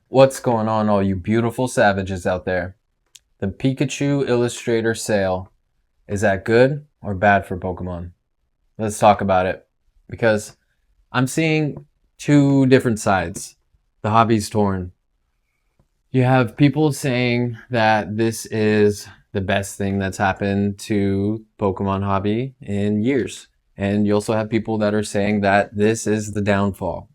What's going on, all you beautiful savages out there? The Pikachu Illustrator sale, is that good or bad for Pokemon? Let's talk about it. Because I'm seeing two different sides. The hobby's torn. You have people saying that this is the best thing that's happened to Pokemon hobby in years. And you also have people that are saying that this is the downfall.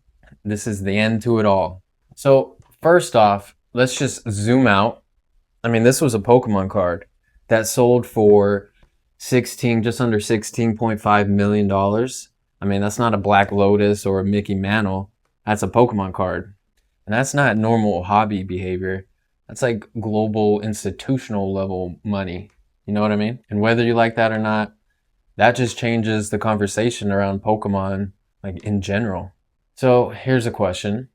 This is the end to it all. So, first off, let's just zoom out. I mean, this was a Pokemon card that sold for just under $16.5 million. I mean, that's not a Black Lotus or a Mickey Mantle. That's a Pokemon card. And that's not normal hobby behavior. That's like global institutional level money. You know what I mean? And whether you like that or not, that just changes the conversation around Pokemon, like in general. So here's a question.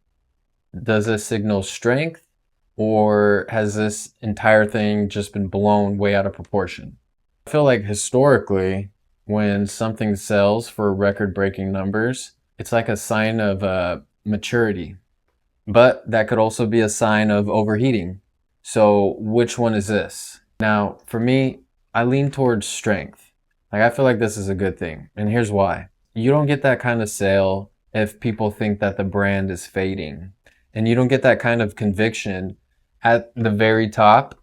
Does this signal strength, or has this entire thing just been blown way out of proportion? I feel like historically, when something sells for record-breaking numbers, it's like a sign of maturity. But that could also be a sign of overheating. So which one is this? Now, for me, I lean towards strength. Like, I feel like this is a good thing. And here's why. You don't get that kind of sale if people think that the brand is fading. And you don't get that kind of conviction at the very top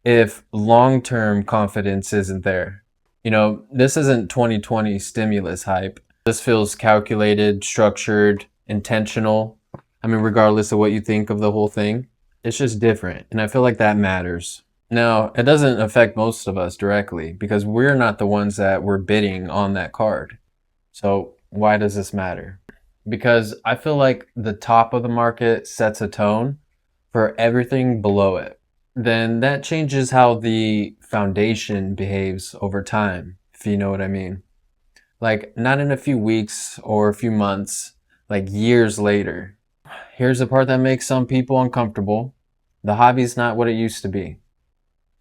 if long-term confidence isn't there. You know, this isn't 2020 stimulus hype. This feels calculated, structured, intentional. I mean, regardless of what you think of the whole thing, it's just different. And I feel like that matters. Now, it doesn't affect most of us directly because we're not the ones that were bidding on that card. So why does this matter? Because I feel like the top of the market sets a tone for everything below it. Then that changes how the foundation behaves over time, if you know what I mean. Like, not in a few weeks or a few months, like years later. Here's the part that makes some people uncomfortable. The hobby's not what it used to be,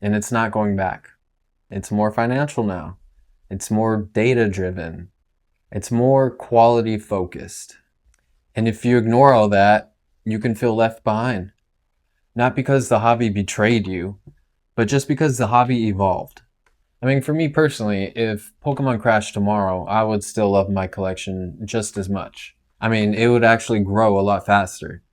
and it's not going back. It's more financial now. It's more data driven. It's more quality focused. And if you ignore all that, you can feel left behind. Not because the hobby betrayed you, but just because the hobby evolved. I mean, for me personally, if Pokemon crashed tomorrow, I would still love my collection just as much. I mean, it would actually grow a lot faster.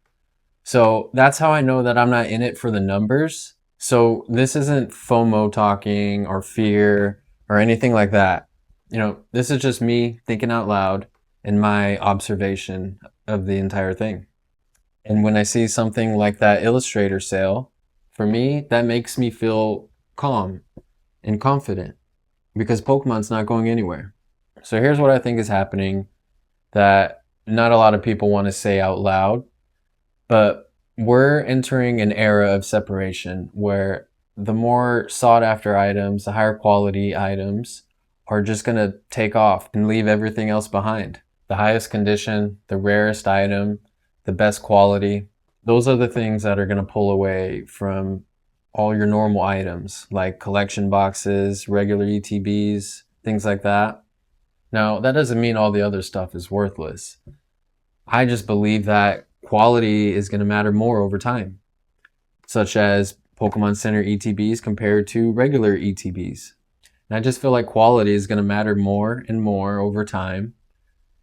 So that's how I know that I'm not in it for the numbers. So this isn't FOMO talking or fear or anything like that. You know, this is just me thinking out loud and my observation of the entire thing. And when I see something like that Illustrator sale, for me, that makes me feel calm and confident because Pokemon's not going anywhere. So here's what I think is happening that not a lot of people want to say out loud, but we're entering an era of separation where the more sought after items, the higher quality items are just going to take off and leave everything else behind. The highest condition, the rarest item, the best quality, those are the things that are going to pull away from all your normal items like collection boxes, regular ETBs, things like that. Now, that doesn't mean all the other stuff is worthless. I just believe that quality is going to matter more over time, such as Pokemon Center ETBs compared to regular ETBs. And I just feel like quality is going to matter more and more over time,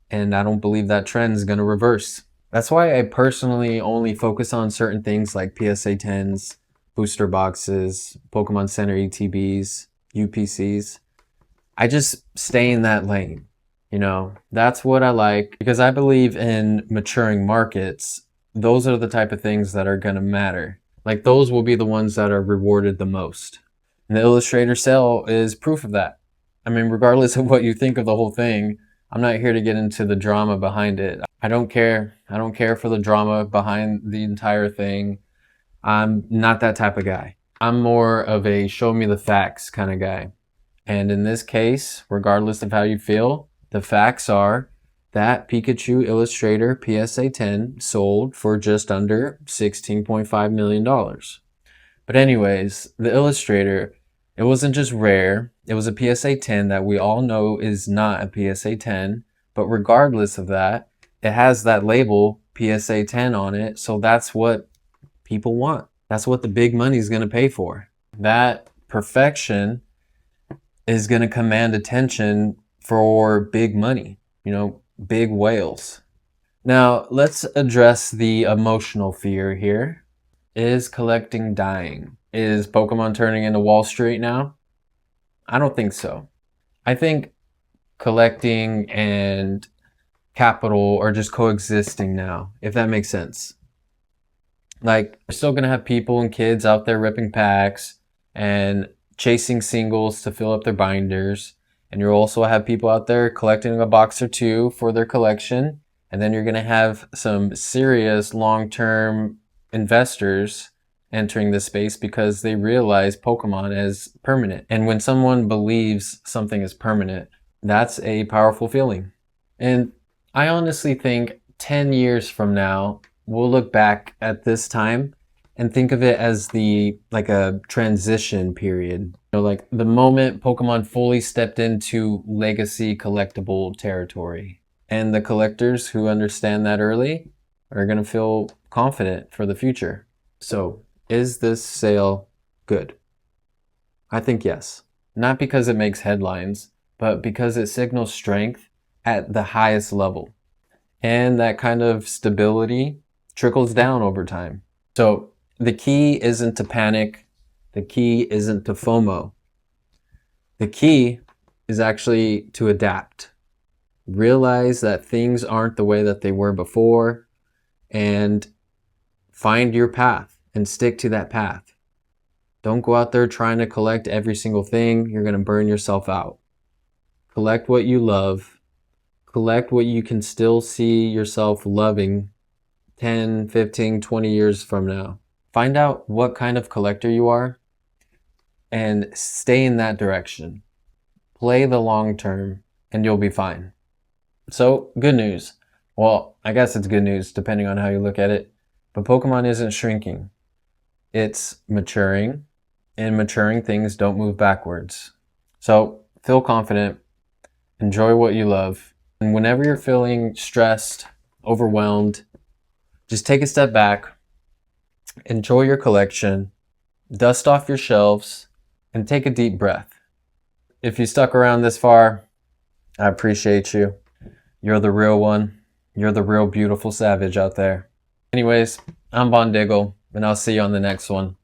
and I don't believe that trend is going to reverse. That's why I personally only focus on certain things like PSA 10s, booster boxes, Pokemon Center ETBs, UPCs. I just stay in that lane. You know, that's what I like because I believe in maturing markets. Those are the type of things that are going to matter. Like, those will be the ones that are rewarded the most. And the Illustrator sale is proof of that. I mean, regardless of what you think of the whole thing, I'm not here to get into the drama behind it. I don't care. I don't care for the drama behind the entire thing. I'm not that type of guy. I'm more of a show me the facts kind of guy. And in this case, regardless of how you feel, the facts are that Pikachu Illustrator PSA 10 sold for just under $16.5 million. But anyways, the Illustrator, it wasn't just rare. It was a PSA 10 that we all know is not a PSA 10. But regardless of that, it has that label PSA 10 on it. So that's what people want. That's what the big money is going to pay for. That perfection is going to command attention for big money, big whales. Now, let's address the emotional fear here. Is collecting dying? Is Pokemon turning into Wall Street now? I don't think so. I think collecting and capital are just coexisting now, if that makes sense. Like, you're still gonna have people and kids out there ripping packs and chasing singles to fill up their binders. And you'll also have people out there collecting a box or two for their collection. And then you're gonna have some serious long-term investors entering the space because they realize Pokemon is permanent. And when someone believes something is permanent, that's a powerful feeling. And I honestly think 10 years from now, we'll look back at this time and think of it as like a transition period. Like the moment Pokemon fully stepped into legacy collectible territory. And the collectors who understand that early are going to feel confident for the future. So, is this sale good? I think yes. Not because it makes headlines, but because it signals strength at the highest level. And that kind of stability trickles down over time. So the key isn't to panic. The key isn't to FOMO. The key is actually to adapt. Realize that things aren't the way that they were before, and find your path and stick to that path. Don't go out there trying to collect every single thing. You're going to burn yourself out. Collect what you love. Collect what you can still see yourself loving 10, 15, 20 years from now. Find out what kind of collector you are and stay in that direction. Play the long term and you'll be fine. So, good news. Well, I guess it's good news depending on how you look at it. But Pokemon isn't shrinking. It's maturing, and maturing things don't move backwards. So, feel confident. Enjoy what you love. And whenever you're feeling stressed, overwhelmed, just take a step back, enjoy your collection, dust off your shelves, and take a deep breath. If you stuck around this far, I appreciate you. You're the real one. You're the real beautiful savage out there. Anyways, I'm Von Diggle, and I'll see you on the next one.